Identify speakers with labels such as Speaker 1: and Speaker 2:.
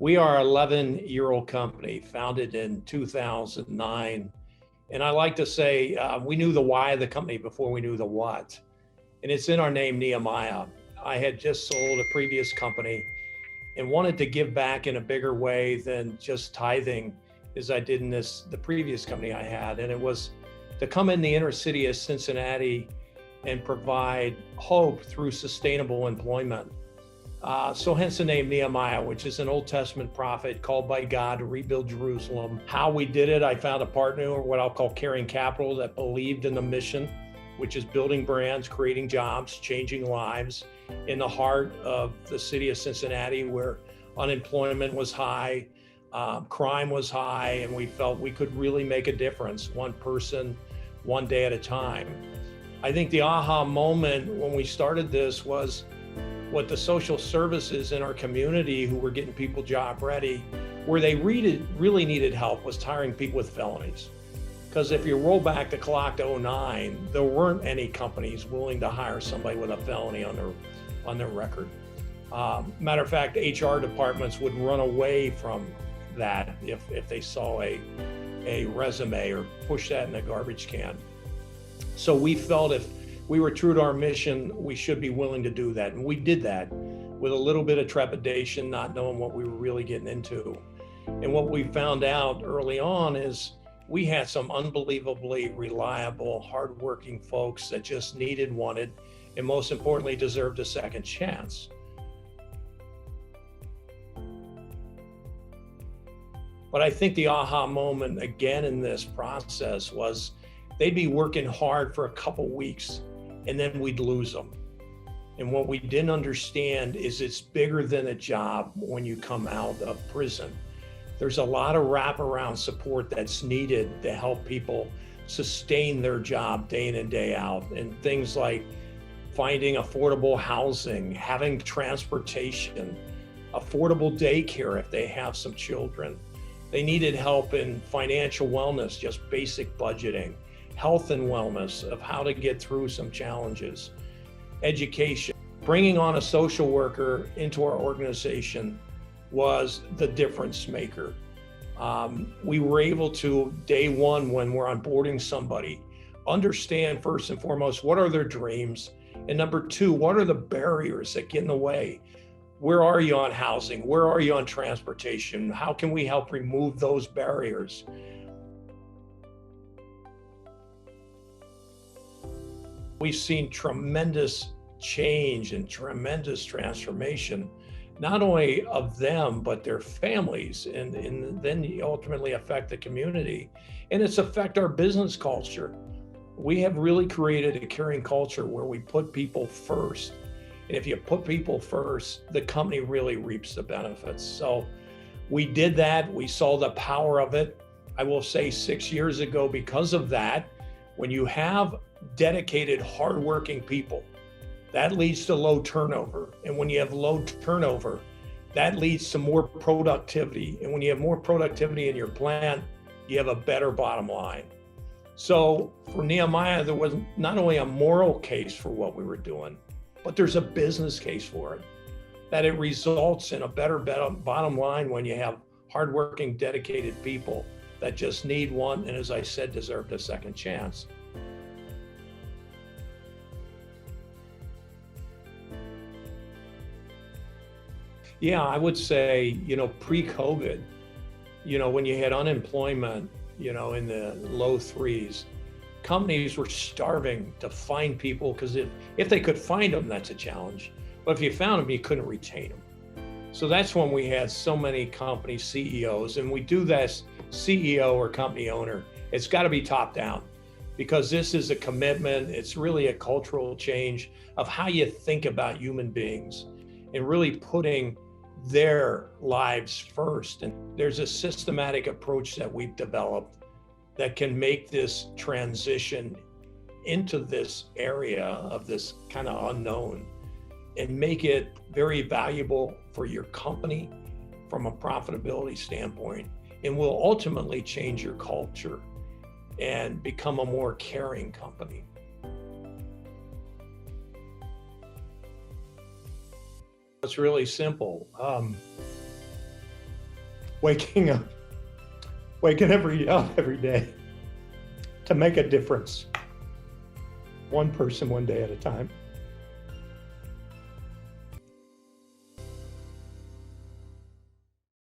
Speaker 1: We are an 11-year-old company founded in 2009. And I like to say we knew the why of the company before we knew the what. And it's in our name, Nehemiah. I had just sold a previous company and wanted to give back in a bigger way than just tithing as I did in the previous company I had. And it was to come in the inner city of Cincinnati and provide hope through sustainable employment. So hence the name Nehemiah, which is an Old Testament prophet called by God to rebuild Jerusalem. How we did it, I found a partner, or what I'll call carrying capital, that believed in the mission, which is building brands, creating jobs, changing lives in the heart of the city of Cincinnati, where unemployment was high, crime was high, and we felt we could really make a difference, one person, one day at a time. I think the aha moment when we started this was what the social services in our community who were getting people job ready, where they really needed help, was hiring people with felonies. Because if you roll back the clock to 2009, there weren't any companies willing to hire somebody with a felony on their record. Matter of fact, HR departments would run away from that if they saw a resume or push that in a garbage can. So we felt if we were true to our mission, we should be willing to do that. And we did that with a little bit of trepidation, not knowing what we were really getting into. And what we found out early on is we had some unbelievably reliable, hardworking folks that just needed, wanted, and most importantly, deserved a second chance. But I think the aha moment again in this process was they'd be working hard for a couple weeks and then we'd lose them. And what we didn't understand is it's bigger than a job when you come out of prison. There's a lot of wraparound support that's needed to help people sustain their job day in and day out. And things like finding affordable housing, having transportation, affordable daycare if they have some children. They needed help in financial wellness, just basic budgeting, health and wellness of how to get through some challenges, education. Bringing on a social worker into our organization was the difference maker. We were able to, day one, when we're onboarding somebody, understand first and foremost, what are their dreams? And number two, what are the barriers that get in the way? Where are you on housing? Where are you on transportation? How can we help remove those barriers? We've seen tremendous change and tremendous transformation, not only of them, but their families, and then you ultimately affect the community. And it's affect our business culture. We have really created a caring culture where we put people first. And if you put people first, the company really reaps the benefits. So we did that. We saw the power of it. I will say 6 years ago, because of that, when you have dedicated, hardworking people, that leads to low turnover. And when you have low turnover, that leads to more productivity. And when you have more productivity in your plant, you have a better bottom line. So for Nehemiah, there was not only a moral case for what we were doing, but there's a business case for it, that it results in a better bottom line when you have hardworking, dedicated people that just need one, and as I said, deserved a second chance. Yeah, I would say, pre-COVID, when you had unemployment, in the low threes, companies were starving to find people, because if they could find them, that's a challenge. But if you found them, you couldn't retain them. So that's when we had so many company CEOs, and we do this CEO or company owner. It's got to be top down, because this is a commitment. It's really a cultural change of how you think about human beings and really putting their lives first. And there's a systematic approach that we've developed that can make this transition into this area of this kind of unknown and make it very valuable for your company from a profitability standpoint, and will ultimately change your culture and become a more caring company. It's really simple. waking up every day to make a difference, one person, one day at a time.